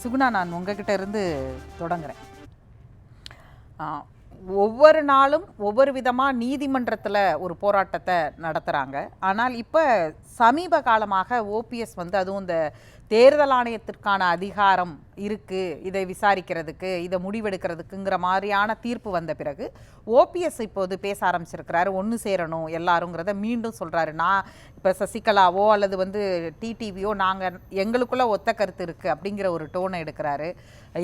சுகுணா, நான் உங்ககிட்ட இருந்து தொடங்குறேன். ஒவ்வொரு நாளும் ஒவ்வொரு விதமாக நீதிமன்றத்தில் ஒரு போராட்டத்தை நடத்துகிறாங்க. ஆனால் இப்போ சமீப காலமாக ஓபிஎஸ் அதுவும் இந்த தேர்தல் ஆணையத்திற்கான அதிகாரம் இருக்குது இதை விசாரிக்கிறதுக்கு, இதை முடிவெடுக்கிறதுக்குங்கிற மாதிரியான தீர்ப்பு வந்த பிறகு ஓபிஎஸ் இப்போது பேச ஆரம்பிச்சிருக்கிறாரு. ஒன்று சேரணும் எல்லாருங்கிறத மீண்டும் சொல்கிறாரு. நான் இப்போ சசிகலாவோ அல்லது டிடிவியோ நாங்கள் எங்களுக்குள்ள ஒத்த கருத்து இருக்குது அப்படிங்கிற ஒரு டோனை எடுக்கிறாரு.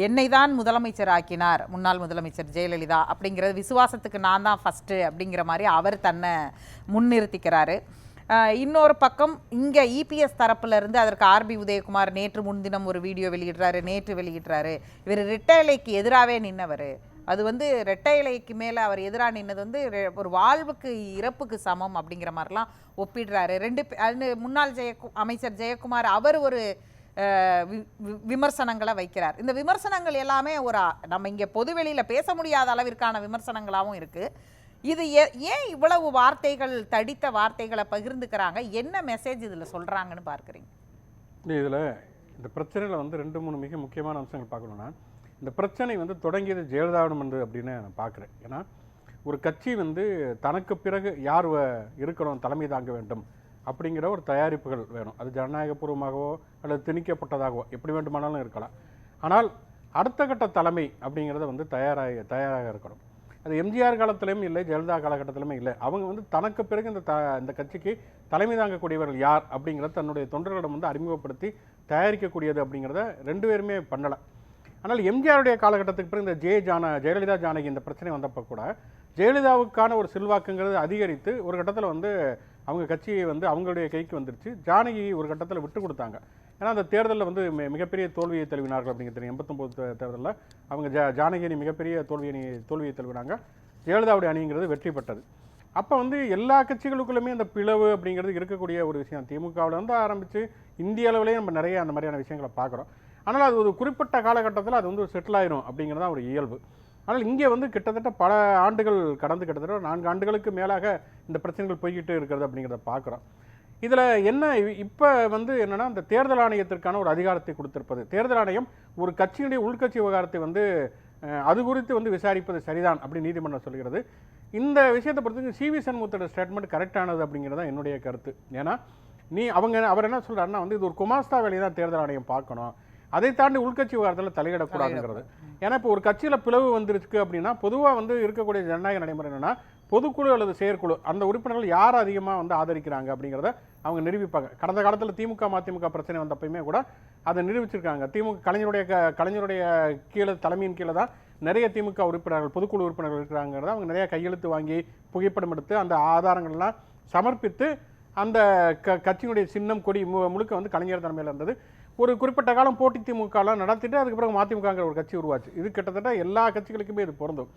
என்னை தான் முதலமைச்சர் ஆக்கினார் முன்னாள் முதலமைச்சர் ஜெயலலிதா அப்படிங்கிறது, விசுவாசத்துக்கு நான் தான் ஃபஸ்ட்டு அப்படிங்கிற மாதிரி அவர் தன்னை முன்னிறுத்திக்கிறாரு. இன்னொரு பக்கம் இங்கே இபிஎஸ் தரப்புலேருந்து அதற்கு ஆர்பி உதயகுமார் நேற்று முன்தினம் ஒரு வீடியோ வெளியிடுறாரு. இவர் ரெட்டை இலைக்கு எதிராகவே நின்னவர். அது ரெட்டை இலைக்கு மேலே அவர் எதிராக நின்னது ஒரு வாழ்வுக்கு இறப்புக்கு சமம் அப்படிங்கிற மாதிரிலாம் ஒப்பிடுறாரு. முன்னாள் அமைச்சர் ஜெயக்குமார் அவர் ஒரு விமர்சனங்களை வைக்கிறார். இந்த விமர்சனங்கள் எல்லாமே நம்ம இங்கே பொதுவெளியில் பேச முடியாத அளவிற்கான விமர்சனங்களாகவும் இருக்குது. இது ஏன் இவ்வளவு வார்த்தைகள், தடித்த வார்த்தைகளை பகிர்ந்துக்கிறாங்க? என்ன மெசேஜ் இதில் சொல்கிறாங்கன்னு பார்க்குறீங்க? இதில் இந்த பிரச்சனையில் 2-3 மிக முக்கியமான அம்சங்கள் பார்க்கணுன்னா, இந்த பிரச்சனை தொடங்கியது ஜெயலலிதாவிடம் அப்படின்னு நான் பார்க்குறேன். ஏன்னா ஒரு கட்சி தனக்கு பிறகு யார் இருக்கணும், தலைமை தாங்க வேண்டும் அப்படிங்கிற ஒரு தயாரிப்புகள் வேணும். அது ஜனநாயகபூர்வமாகவோ அல்லது திணிக்கப்பட்டதாகவோ எப்படி வேண்டுமானாலும் இருக்கலாம். ஆனால் அடுத்த கட்ட தலைமை அப்படிங்கிறத தயாராக இருக்கணும். அது எம்ஜிஆர் காலத்திலையும் இல்லை, ஜெயலலிதா காலகட்டத்திலுமே இல்லை. அவங்க தனக்கு பிறகு இந்த கட்சிக்கு தலைமை தாங்கக்கூடியவர்கள் யார் அப்படிங்கிறத தன்னுடைய தொண்டர்களிடம் அறிமுகப்படுத்தி தயாரிக்கக்கூடியது அப்படிங்கிறத 2 பேருமே பண்ணலை. ஆனால் எம்ஜிஆருடைய காலகட்டத்துக்கு பிறகு இந்த ஜெயலலிதா ஜானகி இந்த பிரச்சனை வந்தப்போ கூட ஜெயலலிதாவுக்கான ஒரு செல்வாக்குங்கிறது அதிகரித்து ஒரு கட்டத்தில் அவங்க கட்சியை அவங்களுடைய கைக்கு வந்துருச்சு. ஜானகி ஒரு கட்டத்தில் விட்டு கொடுத்தாங்க. ஏன்னா அந்த தேர்தலில் மிகப்பெரிய தோல்வியை தழுவினார்கள் அப்படிங்கிறது தெரியும். 89 தேர்தலில் அவங்க ஜானகி அணி மிகப்பெரிய தோல்வியை தழுவினாங்க. ஜெயலலிதாவுடைய அணிங்கிறது வெற்றி பெற்றது. அப்போ எல்லா கட்சிகளுக்குள்ளுமே அந்த பிளவு அப்படிங்கிறது இருக்கக்கூடிய ஒரு விஷயம். திமுகவில் ஆரம்பித்து இந்திய அளவிலேயே நம்ம நிறைய அந்த மாதிரியான விஷயங்களை பார்க்குறோம். ஆனால் அது ஒரு குறிப்பிட்ட காலகட்டத்தில் அது செட்டில் ஆயிரும் அப்படிங்கிறதா ஒரு இயல்பு. ஆனால் இங்கே கிட்டத்தட்ட பல ஆண்டுகள் கடந்து கிட்டத்தட்ட 4 ஆண்டுகளுக்கு மேலாக இந்த பிரச்சனைகள் போய்கிட்டு இருக்கிறது அப்படிங்கிறத பார்க்குறோம். இதில் என்ன இப்போ என்னென்னா, இந்த தேர்தல் ஆணையத்திற்கான ஒரு அதிகாரத்தை கொடுத்திருப்பது. தேர்தல் ஆணையம் ஒரு கட்சியினுடைய உள்கட்சி விவகாரத்தை அது குறித்து விசாரிப்பது சரிதான் அப்படின்னு நீதிமன்றம் சொல்கிறது. இந்த விஷயத்தை பொறுத்தவரைக்கும் சிவி சண்முகத்தோட ஸ்டேட்மெண்ட் கரெக்டானது அப்படிங்கிறது தான் என்னுடைய கருத்து. ஏன்னா அவர் என்ன சொல்கிறாருன்னா இது ஒரு குமாஸ்தா வேலையை தான் தேர்தல் ஆணையம் பார்க்கணும், அதை தாண்டி உள்கட்சி விவகாரத்தில் தலையிடக்கூடாதுங்கிறது. ஏன்னா இப்போ ஒரு கட்சியில் பிளவு வந்துருக்கு அப்படின்னா பொதுவாக இருக்கக்கூடிய ஜனநாயக நடைமுறை என்னென்னா, பொதுக்குழு அல்லது செயற்குழு அந்த உறுப்பினர்கள் யார் அதிகமாக ஆதரிக்கிறாங்க அப்படிங்கிறத அவங்க நிரூபிப்பாங்க. கடந்த காலத்தில் திமுக மதிமுக பிரச்சனை வந்தப்பயுமே கூட அதை நிரூபிச்சிருக்காங்க. கலைஞருடைய கீழே தலைமையின் கீழே தான் நிறைய திமுக உறுப்பினர்கள், பொதுக்குழு உறுப்பினர்கள் இருக்கிறாங்கிறத அவங்க நிறைய கையெழுத்து வாங்கி புகைப்படம் எடுத்து அந்த ஆதாரங்கள்லாம் சமர்ப்பித்து அந்த கட்சியினுடைய சின்னம் கொடி முழுக்க கலைஞர் தலைமையில் இருந்தது. ஒரு குறிப்பிட்ட காலம் போட்டி திமுகலாம் நடத்திட்டு அதுக்கப்புறம் மதிமுகங்கிற ஒரு கட்சி உருவாச்சு. இது கிட்டத்தட்ட எல்லா கட்சிகளுக்குமே இது பொருந்தும்.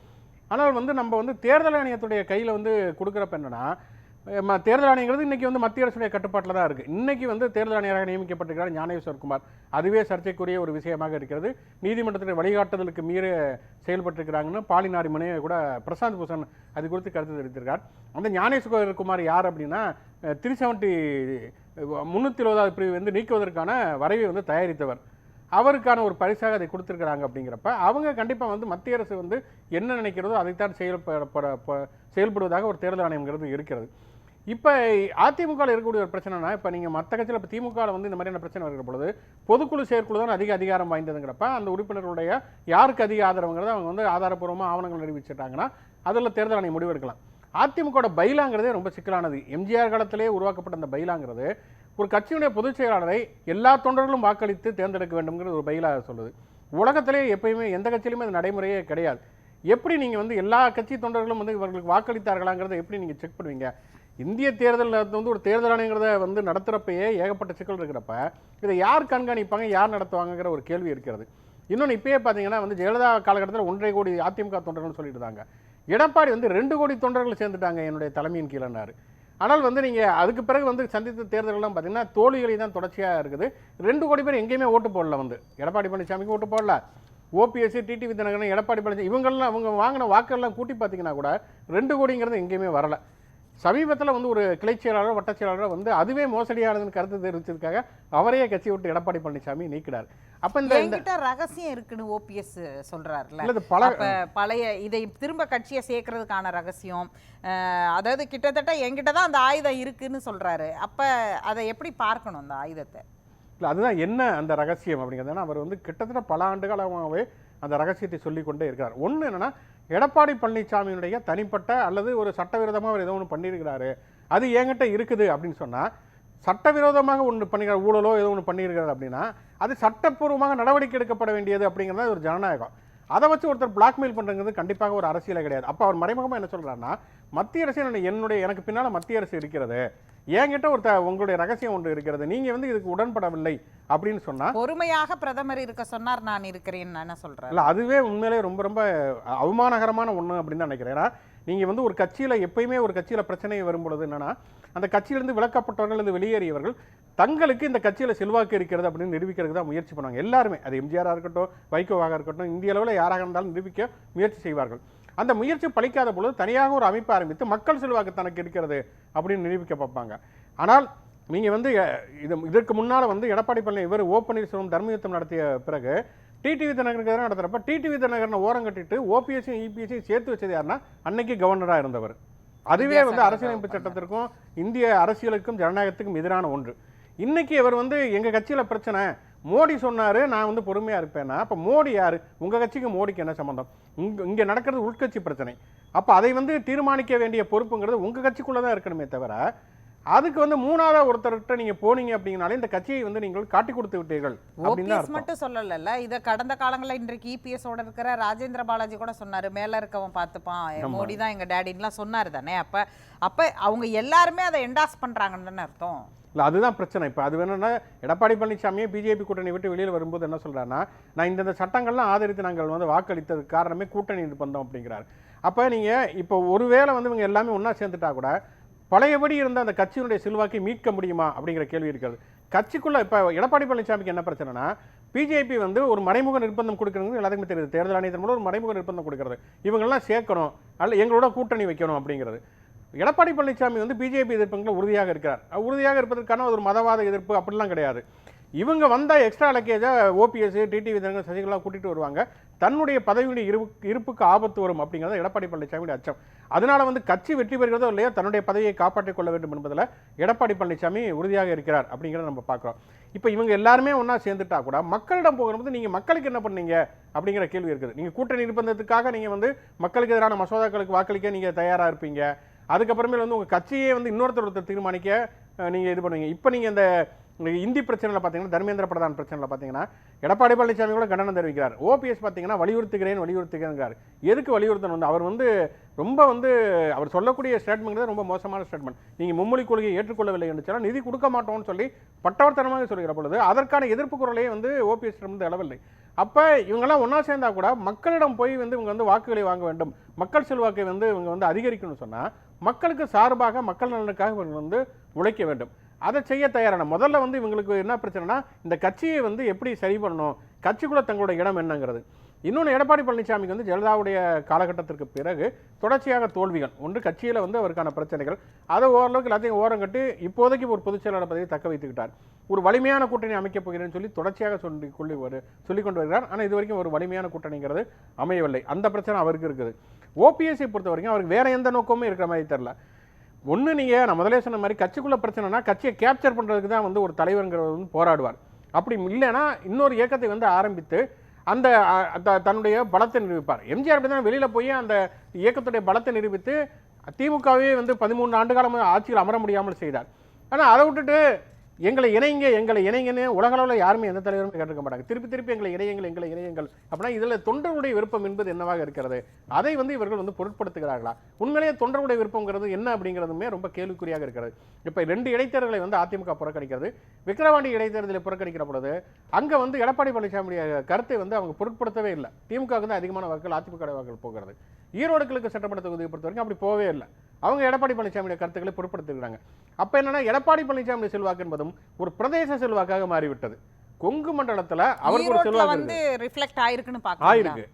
ஆனால் நம்ம தேர்தல் ஆணையத்துடைய கையில் கொடுக்குறப்ப என்னன்னா, தேர்தல் ஆணையங்கிறது இன்றைக்கி மத்திய அரசுடைய கட்டுப்பாட்டில் தான் இருக்குது. இன்றைக்கி தேர்தல் ஆணையராக நியமிக்கப்பட்டிருக்கிறார் ஞானேஸ்வர் குமார். அதுவே சர்ச்சைக்குரிய ஒரு விஷயமாக இருக்கிறது. நீதிமன்றத்தின் வழிகாட்டுதலுக்கு மீற செயல்பட்டிருக்கிறாங்கன்னு பாலினாரிமனே கூட பிரசாந்த் பூஷன் அது குறித்து கருத்து தெரிவித்திருக்கார். அந்த ஞானேஸ்வர் குமார் யார் அப்படின்னா 370 பிரிவு நீக்குவதற்கான வரைவை தயாரித்தவர். அவருக்கான ஒரு பரிசாக அதை கொடுத்துருக்குறாங்க. அப்படிங்கிறப்ப அவங்க கண்டிப்பாக மத்திய அரசு என்ன நினைக்கிறதோ அதைத்தான் செயல்படுவதாக ஒரு தேர்தல் ஆணையம்ங்கிறது இருக்கிறது. இப்போ அதிமுகவில் இருக்கக்கூடிய ஒரு பிரச்சனைனா, இப்போ நீங்கள் மற்ற கட்சியில் இப்போ திமுகவில் இந்த மாதிரியான பிரச்சனை வருகிற பொழுது பொதுக்குழு செயற்குழு தான் அதிக அதிகாரம் வாய்ந்ததுங்கிறப்ப அந்த உறுப்பினர்களுடைய யாருக்கு அதிக ஆதரவுங்கிறத அவங்க ஆதாரப்பூர்வமாக ஆவணங்கள் நிரூபிச்சிட்டாங்கன்னா அதில் தேர்தல் ஆணையம் முடிவெடுக்கலாம். அதிமுகவோட பைலாங்கிறதே ரொம்ப சிக்கலானது. எம்ஜிஆர் காலத்திலே உருவாக்கப்பட்ட அந்த பைலாங்கிறது ஒரு கட்சியுடைய பொதுச் செயலாளரை எல்லா தொண்டர்களும் வாக்களித்து தேர்ந்தெடுக்க வேண்டும்ங்கிறது ஒரு பைலா சொல்லுது. உலகத்திலே எப்பயுமே எந்த கட்சியிலுமே அது நடைமுறையே கிடையாது. எப்படி நீங்கள் எல்லா கட்சி தொண்டர்களும் இவர்களுக்கு வாக்களித்தார்களாங்கிறத எப்படி நீங்கள் செக் பண்ணுவீங்க? இந்திய தேர்தலில் ஒரு தேர்தல் ஆணையங்கிறத நடத்துகிறப்பயே ஏகப்பட்ட சிக்கல் இருக்கிறப்ப இதை யார் கண்காணிப்பாங்க, யார் நடத்துவாங்கிற ஒரு கேள்வி இருக்கிறது. இன்னொன்று இப்பயே பார்த்தீங்கன்னா ஜெயலலிதா காலகட்டத்தில் 1.5 கோடி அதிமுக தொண்டர்கள்னு சொல்லிட்டு இருந்தாங்க. எடப்பாடி 2 கோடி தொண்டர்கள் சேர்ந்துட்டாங்க என்னுடைய தலைமையின் கீழன்னாரு. ஆனால் நீங்கள் அதுக்கு பிறகு சந்தித்த தேர்தல்கள்லாம் பார்த்தீங்கன்னா தோல்விகளை தான் தொடர்ச்சியாக இருக்குது. 2 கோடி பேர் எங்கேயுமே ஓட்டு போடல. எடப்பாடி பழனிசாமிக்கு ஓட்டு போடல, ஓபிஎஸ், டிடிவி தினகரன், எடப்பாடி பழனிசாமி இவங்கெல்லாம் அவங்க வாங்கின வாக்கெல்லாம் கூட்டி பார்த்தீங்கன்னா கூட 2 கோடிங்கிறது எங்கேயுமே வரலை. சமீபத்தில் வந்து ஒரு கிளைச் செயலாளரோ வட்டச் செயலாளரோ வந்து அதுவே மோசடியானதுன்னு கருத்து தெரிவிச்சதுக்காக அவரையே கட்சி விட்டு எடப்பாடி பழனிசாமி நீக்கினார். அப்ப என்கிட்ட ரகசியம் இருக்குன்னு ஓபிஎஸ் சொல்றாருல, இல்ல பல அப்ப பழைய இதை திரும்ப கட்சியை சேர்க்கறதுக்கான ரகசியம், அதாவது கிட்டத்தட்ட என்கிட்ட தான் அந்த ஆயுதம் இருக்குன்னு சொல்றாரு. அப்ப அதை எப்படி பார்க்கணும் அந்த ஆயுதத்தை? இல்லை அதுதான் என்ன அந்த ரகசியம் அப்படிங்கிறது. அவர் வந்து கிட்டத்தட்ட பல ஆண்டுகாலமாகவே அந்த ரகசியத்தை சொல்லிக்கொண்டே இருக்கிறார். ஒன்று என்னன்னா, எடப்பாடி பழனிசாமியினுடைய தனிப்பட்ட அல்லது ஒரு சட்டவிரோதமாக அவர் ஏதோ ஒன்று பண்ணியிருக்கிறாரு, அது என்கிட்ட இருக்குது அப்படின்னு சொன்னால், சட்டவிரோதமாக ஒன்று பண்ணிக்கிறார், ஊழலோ ஏதோ ஒன்று பண்ணியிருக்கிறார் அப்படின்னா அது சட்டப்பூர்வமாக நடவடிக்கை எடுக்கப்பட வேண்டியது அப்படிங்கிறது ஒரு ஜனநாயகம். அதை வச்சு ஒருத்தர் பிளாக்மெயில் பண்ணுறது கண்டிப்பாக ஒரு அரசியலே கிடையாது. அப்போ அவர் மறைமுகமாக என்ன சொல்கிறாருன்னா, மத்திய அரசு எனக்கு பின்னால் மத்திய அரசு இருக்கிறது, என்கிட்ட உங்களுடைய ரகசியம் ஒன்று இருக்கிறது, நீங்க வந்து இதுக்கு உடன்படவில்லை அப்படின்னு சொன்னா பொறுமையாக பிரதமர் இருக்க சொன்னார், நான் இருக்கிறேன் என்ன சொல்றேன். இல்ல அதுவே உண்மையிலே ரொம்ப ரொம்ப அவமானகரமான ஒண்ணு அப்படின்னு தான் நினைக்கிறேன். ஏன்னா நீங்க வந்து ஒரு கட்சியில எப்பயுமே ஒரு கட்சியில பிரச்சனை வரும்பொழுது என்னன்னா, அந்த கட்சியிலிருந்து விலக்கப்பட்டவர்கள் அல்லது வெளியேறியவர்கள் தங்களுக்கு இந்த கட்சியில செல்வாக்கு இருக்கிறது அப்படின்னு நிரூபிக்கிறதுக்கு தான் முயற்சி பண்ணுவாங்க எல்லாருமே. அது எம்ஜிஆராக இருக்கட்டும், வைகோவாக இருக்கட்டும், இந்திய அளவில் யாராக இருந்தாலும் நிரூபிக்க முயற்சி செய்வார்கள். அந்த முயற்சி பலிக்காத பொழுது தனியாக ஒரு அமைப்பு ஆரம்பித்து மக்கள் செல்வாக்கு தனக்கு இருக்கிறது அப்படின்னு நிரூபிக்க பார்ப்பாங்க. ஆனால் நீங்க வந்து இதற்கு முன்னால் வந்து எடப்பாடி பழனிசாமி இவர் ஓ பன்னீர்செல்வம் தர்மயுத்தம் நடத்திய பிறகு டிடிவி தினகருக்கு எதிராக நடத்துறப்ப டிடிவி தினகரனை ஓரம் கட்டிட்டு ஓபிஎஸ்ஸையும் இபிஎஸ்ஸையும் சேர்த்து வச்சது யாருன்னா அன்னைக்கு கவர்னராக இருந்தவர். அதுவே வந்து அரசியலமைப்பு சட்டத்திற்கும் இந்திய அரசியலுக்கும் ஜனநாயகத்துக்கும் எதிரான ஒன்று. இன்னைக்கு அவர் வந்து எங்க கட்சியில பிரச்சனை, மோடி சொன்னாரு நான் வந்து பொறுமையா இருப்பேன்னா, அப்ப மோடி யாரு? உங்க கட்சிக்கு மோடிக்கு என்ன சம்பந்தம்? இங்க நடக்கிறது உள்கட்சி பிரச்சனை. அப்ப அதை வந்து தீர்மானிக்க வேண்டிய பொறுப்புங்கிறது உங்க கட்சிக்குள்ளதான் இருக்கணுமே தவிர, அதுக்கு வந்து மூணாவதா ஒருத்தர்கிட்ட நீங்க போனீங்க அப்படிங்கனாலே இந்த கட்சியை வந்து நீங்கள் காட்டி கொடுத்து விட்டீர்கள் அப்படின்னு மட்டும் சொல்லல. இத கடந்த காலங்களில் இன்றைக்கு இபிஎஸ் ஓட இருக்கிற ராஜேந்திர பாலாஜி கூட சொன்னாரு, மேல இருக்கவன் பார்த்துப்பான், மோடி தான் எங்க டேடின்லாம் சொன்னாரு தானே. அப்ப அவங்க எல்லாருமே அதை என்டாஸ் பண்றாங்கன்னு அர்த்தம். இல்லை அதுதான் பிரச்சனை. இப்போ அது வேணும்னா எடப்பாடி பழனிசாமியே பிஜேபி கூட்டணி விட்டு வெளியில் வரும்போது என்ன சொல்கிறாருன்னா, நான் இந்த சட்டங்கள்லாம் ஆதரித்து நாங்கள் வந்து வாக்களித்ததுக்கு காரணமே கூட்டணி இது பண்ணோம் அப்படிங்கிறார். அப்போ நீங்கள் இப்போ ஒருவேளை வந்து இவங்க எல்லாமே ஒன்றா சேர்ந்துட்டா கூட பழையபடி இருந்த அந்த கட்சியினுடைய செல்வாக்கை மீட்க முடியுமா அப்படிங்கிற கேள்வி இருக்கிறது. கட்சிக்குள்ளே இப்போ எடப்பாடி பழனிசாமிக்கு என்ன பிரச்சனைனா, பிஜேபி வந்து ஒரு மறைமுக நிர்பந்தம் கொடுக்குறது எல்லாத்துக்குமே தெரியுது. தேர்தல் ஆணையத்தின் மூலம் ஒரு மறைமுக நிர்பந்தம் கொடுக்குறது, இவங்கெல்லாம் சேர்க்கணும் அல்ல எங்களோட கூட்டணி வைக்கணும் அப்படிங்கிறது. எடப்பாடி பழனிசாமி வந்து பிஜேபி எதிர்ப்புகளை உறுதியாக இருக்கிறார். உறுதியாக இருப்பதற்கான ஒரு மதவாத எதிர்ப்பு அப்படிலாம் கிடையாது. இவங்க வந்தால் எக்ஸ்ட்ரா லக்கேஜாக ஓபிஎஸ் டிடிவி தினகரன் சசிகலா கூட்டிகிட்டு வருவாங்க, தன்னுடைய பதவியுடைய இருப்புக்கு ஆபத்து வரும் அப்படிங்கிறத எடப்பாடி பழனிசாமியுடைய அச்சம். அதனால வந்து கட்சி வெற்றி பெறுகிறதோ இல்லையோ தன்னுடைய பதவியை காப்பாற்றிக் கொள்ள வேண்டும் என்பதில் எடப்பாடி பழனிசாமி உறுதியாக இருக்கிறார் அப்படிங்கிறத நம்ம பார்க்குறோம். இப்போ இவங்க எல்லாருமே ஒன்றா சேர்ந்துட்டா கூட மக்களிடம் போகும்போது நீங்கள் மக்களுக்கு என்ன பண்ணீங்க அப்படிங்கிற கேள்வி இருக்குது. நீங்கள் கூட்டணி நிர்பந்தத்துக்காக நீங்கள் வந்து மக்களுக்கு எதிரான மசோதாக்களுக்கு வாக்களிக்க நீங்கள் தயாராக இருப்பீங்க. அதுக்கப்புறமே வந்து உங்கள் கட்சியே வந்து இன்னொருத்தர் தீர்மானிக்க நீங்கள் இது பண்ணுவீங்க. இப்போ நீங்கள் இந்த இந்தி பிரச்சனையில் பார்த்தீங்கன்னா, தர்மேந்திர பிரதான் பிரச்சனையில் பார்த்தீங்கன்னா எடப்பாடி பழனிசாமி கூட கண்டனம் தெரிவிக்கிறார். ஓபிஎஸ் பார்த்தீங்கன்னா வலியுறுத்துகிறேங்கிறார். எதுக்கு வலியுறுத்தணும்? வந்து அவர் வந்து ரொம்ப வந்து அவர் சொல்லக்கூடிய ஸ்டேட்மெண்ட் ரொம்ப மோசமான ஸ்டேட்மெண்ட். நீங்கள் மும்மொழி கொள்கையை ஏற்றுக்கொள்ளவில்லை என்று சொன்னால் நிதி கொடுக்க மாட்டோம்னு சொல்லி பட்டவர்த்தனமாக சொல்கிற பொழுது அதற்கான எதிர்ப்பு குரலையே வந்து ஓபிஎஸ் வந்து அளவில்லை. அப்போ இவங்கெல்லாம் ஒன்றா சேர்ந்தா கூட மக்களிடம் போய் வந்து இவங்க வந்து வாக்குகளை வாங்க வேண்டும், மக்கள் செல்வாக்கை வந்து இவங்க வந்து அதிகரிக்கணும்னு சொன்னால் மக்களுக்கு சார்பாக மக்கள் நலனுக்காக இவங்க வந்து உழைக்க வேண்டும். அதை செய்ய தயாரான முதல்ல வந்து இவங்களுக்கு என்ன பிரச்சனைனா, இந்த கட்சியை வந்து எப்படி சரி பண்ணணும், கட்சிக்குள்ள தங்களோட இடம் என்னங்கிறது. இன்னொன்று, எடப்பாடி பழனிசாமிக்கு வந்து ஜெயலலிதாவுடைய காலகட்டத்திற்கு பிறகு தொடர்ச்சியாக தோல்விகள் ஒன்று, கட்சியில் வந்து அவருக்கான பிரச்சனைகள், அதை ஓரளவுக்கு எல்லாத்தையும் ஓரம் கட்டி இப்போதைக்கு ஒரு பொதுச் செயலாளர் பதவியை தக்க வைத்துக்கிட்டார். ஒரு வலிமையான கூட்டணி அமைக்கப் போகிறேன்னு சொல்லி தொடர்ச்சியாக சொல்லிக் கொண்டு வருகிறார். ஆனால் இது வரைக்கும் ஒரு வலிமையான கூட்டணிங்கிறது அமையவில்லை. அந்த பிரச்சனை அவருக்கு இருக்குது. ஓபிஎஸ்ஐ பொறுத்த வரைக்கும் அவருக்கு வேற எந்த நோக்கமும் இருக்கிற மாதிரி தெரியல. ஒன்று, நீங்கள் நான் முதலே சொன்ன மாதிரி கட்சிக்குள்ள பிரச்சனைனா கட்சியை கேப்சர் பண்ணுறதுக்கு தான் வந்து ஒரு தலைவர்ங்கிறது வந்து போராடுவார். அப்படி இல்லைன்னா இன்னொரு இயக்கத்தை வந்து ஆரம்பித்து அந்த தன்னுடைய பலத்தை நிரூபிப்பார். எம்ஜிஆர் அப்படி தான் வெளியில் போய் அந்த இயக்கத்துடைய பலத்தை நிரூபித்து திமுகவே வந்து 13 ஆண்டு காலம் ஆட்சியில் அமர முடியாமல் செய்தார். ஆனால் அதை விட்டுட்டு எங்களை இணைங்கன்னு உலகளவில் யாருமே எந்த தலைவரும் கேட்டிருக்க மாட்டாங்க. திருப்பி எங்களை இணையங்கள் அப்படின்னா இதில் தொண்டர்களுடைய விருப்பம் என்பது என்னவாக இருக்கிறது? அதை வந்து இவர்கள் வந்து பொருட்படுத்துகிறார்களா? உண்மையிலேயே தொண்டர்களுடைய விருப்பங்கிறது என்ன அப்படிங்கிறதுமே ரொம்ப கேள்விக்குறியாக இருக்கிறது. இப்போ 2 இடைத்தேர்தலை வந்து அதிமுக புறக்கணிக்கிறது, விக்கிரவாண்டி இடைத்தேர்தலை புறக்கணிக்கிற பொழுது அங்கே வந்து எடப்பாடி பழனிசாமியுடைய கருத்தை வந்து அவங்க பொருட்படுத்தவே இல்லை. திமுகவுக்கு தான் அதிகமான வாக்குகள், அதிமுக வாக்குகள் போகிறது. ஈரோடு கிழக்கு சட்டமன்ற தொகுதியை பொறுத்த வரைக்கும் அப்படி போவே இல்லை. அவங்க எடப்பாடி பழனிசாமியுடைய கருத்துக்களை பொருட்படுத்துகிறாங்க. அப்போ என்னன்னா, எடப்பாடி பழனிசாமி செல்வாக்கு என்பதும் ஒரு பிரதேச செல்வாக்காக மாறிவிட்டது. கொங்கு மண்டலத்துல அவருக்கு ஒரு செல்வாக்கு வந்து ரிஃப்ளெக்ட் ஆயிருக்கு.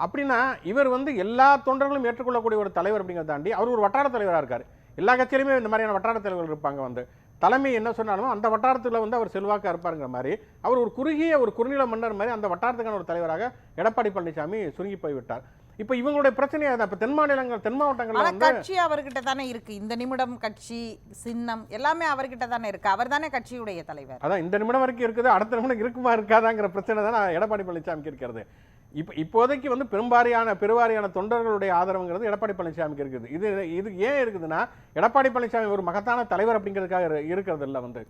அப்படின்னா இவர் வந்து எல்லா தொண்டர்களும் ஏற்றுக்கொள்ளக்கூடிய ஒரு தலைவர் அப்படிங்கிறத தாண்டி அவர் ஒரு வட்டார தலைவராக இருக்காரு. எல்லா கட்சியிலுமே இந்த மாதிரியான வட்டார தலைவர்கள் இருப்பாங்க. வந்து தலைமை என்ன சொன்னாலும் அந்த வட்டாரத்தில் வந்து அவர் செல்வாக்கா இருப்பாருங்கிற மாதிரி அவர் ஒரு குறுகிய ஒரு குறுநில மன்னர் மாதிரி அந்த வட்டாரத்துக்கான ஒரு தலைவராக எடப்பாடி பழனிசாமி சுருங்கி போய்விட்டார். இப்போ இவங்களுடைய பிரச்சனையா இப்போ தென் மாநிலங்கள் தென் மாவட்டங்கள்ல ஆனா வந்து கட்சி அவர்கிட்ட தானே இருக்கு. இந்த நிமிடம் கட்சி சின்னம் எல்லாமே அவர்கிட்ட தானே இருக்கு. அவர் தானே கட்சியுடைய தலைவர். அதான் இந்த நிமிடம் வரைக்கும் இருக்குது, அடுத்த நிமிடம் இருக்குமா இருக்காதாங்கிற பிரச்சனை தான் எடப்பாடி பழனிசாமிக்கு இருக்கிறது. இப்போதைக்கு வந்து பெருவாரியான தொண்டர்களுடைய ஆதரவுங்கிறது எடப்பாடி பழனிசாமிக்கு இருக்குது. இது ஏன் இருக்குதுன்னா எடப்பாடி பழனிசாமி ஒரு மகத்தான தலைவர் அப்படிங்கிறதுக்காக இருக்கிறது இல்லை. வந்து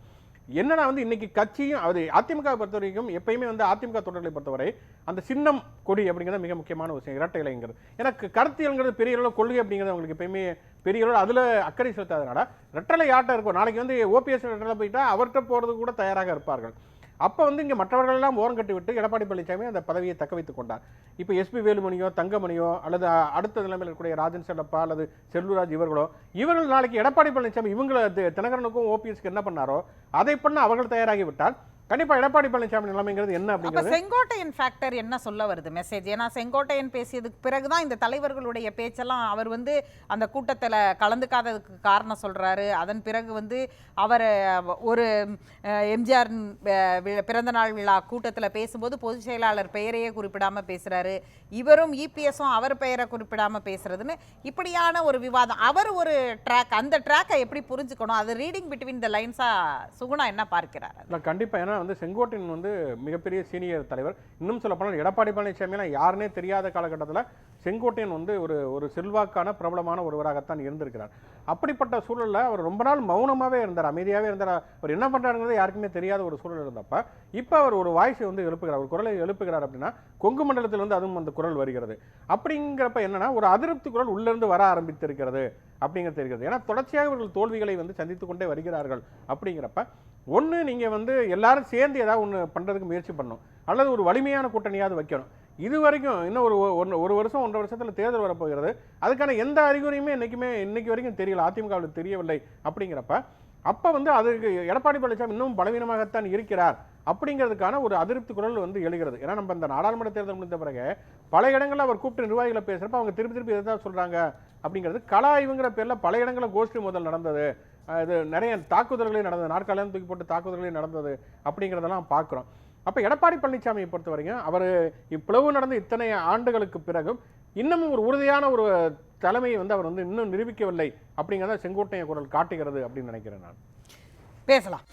என்னன்னா வந்து இன்னைக்கு கட்சியும் அது அதிமுக பொறுத்த வரைக்கும் எப்பயுமே வந்து அதிமுக தொண்டர்களை பொறுத்தவரை அந்த சின்னம் கொடி அப்படிங்கிறது மிக முக்கியமான விஷயம். இரட்டை இலைங்கிறது எனக்கு கருத்தியல்ங்கிறது பெரிய அளவு, கொள்கை அப்படிங்கிறது அவங்களுக்கு எப்பயுமே பெரிய அளவு அதில் அக்கறை செலுத்தாதனால ரெட்டலை ஆட்டம் இருக்கும். நாளைக்கு வந்து ஓபிஎஸ் ரெட்டலை போயிட்டா அவர்கிட்ட போகிறது கூட தயாராக இருப்பார்கள். அப்போ வந்து இங்கே மற்றவர்களெல்லாம் ஓரம் கட்டி விட்டு எடப்பாடி பழனிசாமி அந்த பதவியை தக்க வைத்துக் கொண்டார். இப்போ எஸ்பி வேலுமணியோ தங்கமணியோ அல்லது அடுத்த நிலைமையில் இருக்கக்கூடிய ராஜன் செல்லப்பா அல்லது செல்லூராஜ் இவர்கள் நாளைக்கு எடப்பாடி பழனிசாமி இவங்களை தினகரனுக்கும் ஓபிஎஸ்க்கு என்ன பண்ணாரோ அதை பண்ண அவர்கள் தயாராகி விட்டால் கண்டிப்பா எடப்பாடி பழனிசாமி நிலைமைங்கிறது என்ன அப்படிங்கிறது. செங்கோட்டையன் ஃபேக்டர் என்ன சொல்ல வருது மெசேஜ்? ஏன்னா செங்கோட்டையன் பேசியதுக்கு பிறகுதான் இந்த தலைவர்களுடைய பேச்செல்லாம் அவர் வந்து அந்த கூட்டத்தில் கலந்துக்காததுக்கு காரணம் சொல்றாரு. அதன் பிறகு வந்து அவர் ஒரு எம்ஜிஆர் பிறந்தநாள் விழா கூட்டத்தில் பேசும்போது பொதுச் செயலாளர் பெயரையே குறிப்பிடாம பேசுறாரு. இவரும் இபிஎஸும் அவர் பெயரை குறிப்பிடாம பேசுறதுன்னு இப்படியான ஒரு விவாதம். அவர் ஒரு ட்ராக், அந்த ட்ராக்கை எப்படி புரிஞ்சுக்கணும்? அது ரீடிங் பிட்வீன் த லைன்ஸா சுகுணா என்ன பார்க்கிறார்? கண்டிப்பா ஏன்னா வந்து செங்கோட்டையன் வந்து மிகப்பெரிய சீனியர் தலைவர். இன்னும் சொல்ல போனால் எடப்பாடி பழனிசாமிலாம் யாருன்னே தெரியாத காலகட்டத்தில் செங்கோட்டையன் வந்து ஒரு செல்வாக்கான பிரபலமான ஒருவராகத்தான் இருந்திருக்கிறார். அப்படிப்பட்ட சூழலில் அவர் ரொம்ப நாள் மௌனமாகவே இருந்தார், அமைதியாகவே இருந்தார். அவர் என்ன பண்ணுறாருங்கிறது யாருக்குமே தெரியாத ஒரு சூழல் இருந்தப்ப இப்போ அவர் ஒரு வாய்ஸை வந்து எழுப்புகிறார், ஒரு குரலை எழுப்புகிறார். அப்படின்னா கொங்கு மண்டலத்திலிருந்து அதுவும் அந்த குரல் வருகிறது. அப்படிங்கிறப்ப என்னன்னா ஒரு அதிருப்தி குரல் உள்ளிருந்து வர ஆரம்பித்திருக்கிறது அப்படிங்கிறது தெரிகிறது. ஏன்னா தொடர்ச்சியாக இவர்கள் தோல்விகளை வந்து சந்தித்து கொண்டே வருகிறார்கள். அப்படிங்கிறப்ப ஒன்று நீங்கள் வந்து எல்லாரும் சேர்ந்து ஏதாவது ஒன்று பண்ணுறதுக்கு முயற்சி பண்ணணும், அல்லது ஒரு வலிமையான கூட்டணியாவது வைக்கணும். இது வரைக்கும் இன்னும் ஒரு வருஷம் 1.5 வருஷத்தில் தேர்தல் வரப்போகிறது. அதுக்கான எந்த அறிகுறியுமே இன்னைக்கு வரைக்கும் தெரியல, அதிமுகவில் தெரியவில்லை. அப்படிங்கிறப்ப அப்போ வந்து அதுக்கு எடப்பாடி பழனிசாமி இன்னும் பலவீனமாகத்தான் இருக்கிறார் அப்படிங்கிறதுக்கான ஒரு அதிருப்தி குரல் வந்து எழுகிறது. ஏன்னா நம்ம இந்த நாடாளுமன்ற தேர்தல் முடிந்த பிறகு பல இடங்களில் அவர் கூப்பிட்டு நிர்வாகிகளை பேசுகிறப்ப அவங்க திருப்பி எதாவது சொல்கிறாங்க அப்படிங்கிறது கள ஆய்வுங்கிற பேரில் பல இடங்களில் கோஷ்டி முதல் நடந்தது, இது நிறைய தாக்குதல்களே நடந்தது, நாற்காலியும் தூக்கி போட்டு தாக்குதல்களே நடந்தது அப்படிங்கிறதெல்லாம் பார்க்குறோம். அப்போ எடப்பாடி பழனிசாமியை பொறுத்த வரைக்கும் அவர் இப்பிளவு நடந்த இத்தனை ஆண்டுகளுக்கு பிறகும் இன்னமும் ஒரு உறுதியான ஒரு தலைமையை வந்து அவர் வந்து இன்னும் நிரூபிக்கவில்லை அப்படிங்கிறத செங்கோட்டையன் குரல் காட்டுகிறது அப்படின்னு நினைக்கிறேன் நான். பேசலாம்.